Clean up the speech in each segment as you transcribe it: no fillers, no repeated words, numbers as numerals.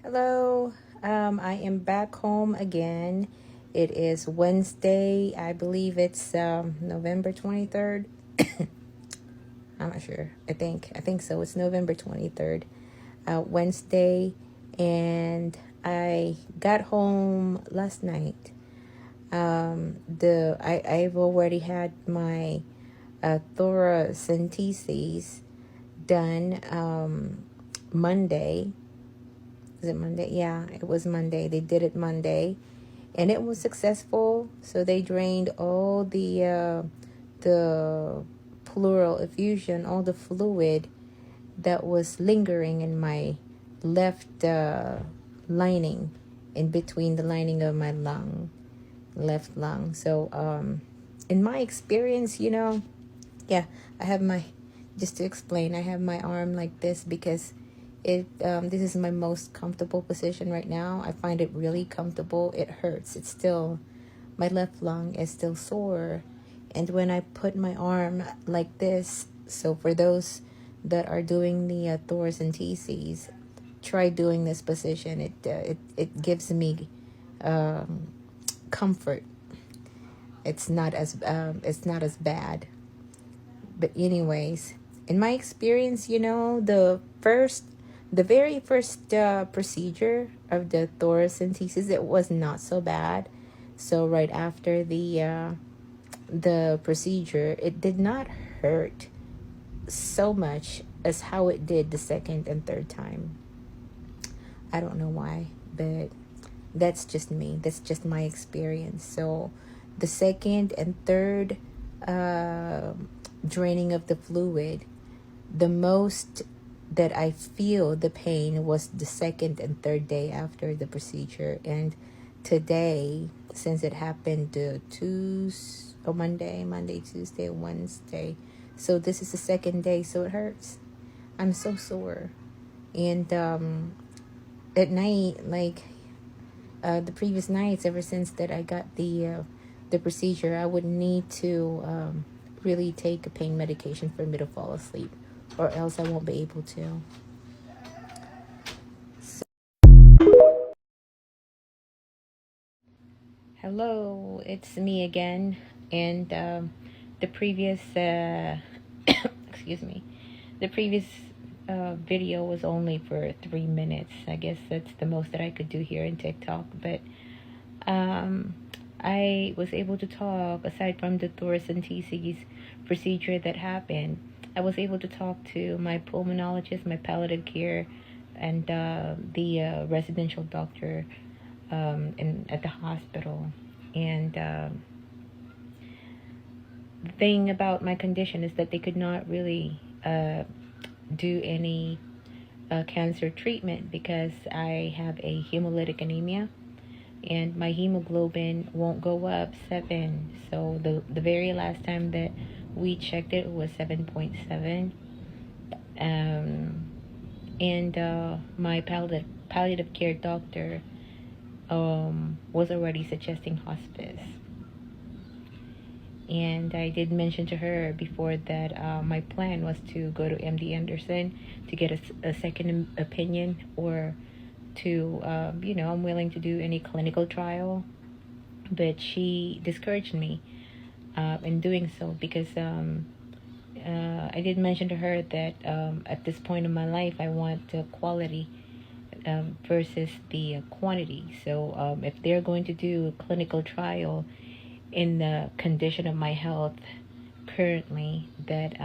Hello, I am back home again. It is Wednesday. I believe it's November 23rd. I'm not sure. I think so. It's November 23rd, Wednesday, and I got home last night. I've already had my thoracentesis done Monday. Is it Monday? Yeah, it was Monday. They did it Monday, and it was successful. So they drained all the pleural effusion, all the fluid that was lingering in my left lining, in between the lining of my left lung. So in my experience, yeah, I have my, just to explain, I have my arm like this because this is my most comfortable position right now. I find it really comfortable. It hurts. It's still, my left lung is still sore. And when I put my arm like this, so for those that are doing the thoracentesis, try doing this position. It gives me comfort. It's not as bad. But anyways, in my experience, the very first procedure of the thoracentesis, it was not so bad. So right after the procedure, it did not hurt so much as how it did the second and third time. I don't know why, but that's just me. That's just my experience. So the second and third draining of the fluid, the most that I feel the pain was the second and third day after the procedure. And today, since it happened Monday, Tuesday, Wednesday, so this is the second day, so it hurts. I'm so sore. And at night, like the previous nights, ever since that I got the procedure, I would need to really take a pain medication for me to fall asleep, or else I won't be able to. So, hello, it's me again, and the previous excuse me, the previous video was only for 3 minutes. I guess that's the most that I could do here in TikTok, but I was able to talk, aside from the thoracentesis procedure that happened. I was able to talk to my pulmonologist, my palliative care, and the residential doctor at the hospital. And the thing about my condition is that they could not really do any cancer treatment because I have a hemolytic anemia, and my hemoglobin won't go up 7. So the very last time that we checked it was 7.7. And my palliative care doctor was already suggesting hospice. And I did mention to her before that my plan was to go to MD Anderson to get a second opinion, or to, I'm willing to do any clinical trial. But she discouraged me in doing so because I did mention to her that at this point in my life, I want quality versus the quantity. So if they're going to do a clinical trial in the condition of my health currently, that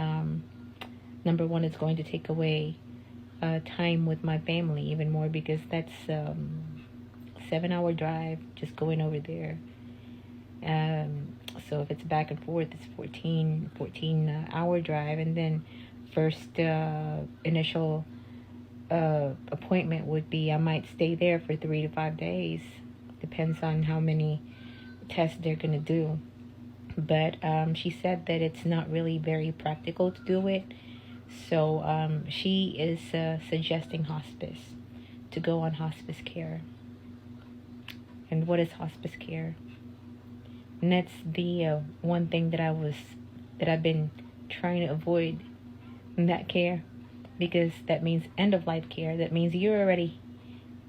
number one, is going to take away time with my family even more, because that's 7-hour drive just going over there. So if it's back and forth, it's 14 hour drive. And then first initial appointment would be, I might stay there for 3 to 5 days. Depends on how many tests they're going to do. But she said that it's not really very practical to do it. So she is suggesting hospice, to go on hospice care. And what is hospice care? And that's the one thing that I've been trying to avoid in that care, because that means end of life care. That means you're already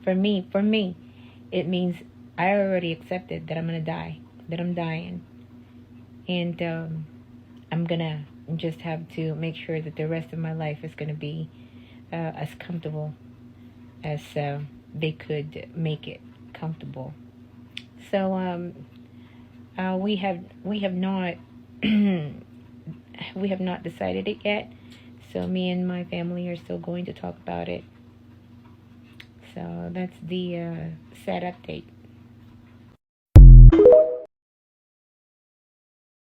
For me, it means I already accepted that I'm gonna die, that I'm dying, and I'm gonna just have to make sure that the rest of my life is gonna be as comfortable as they could make it comfortable. So we have not we have not decided it yet. So me and my family are still going to talk about it. So that's the sad update.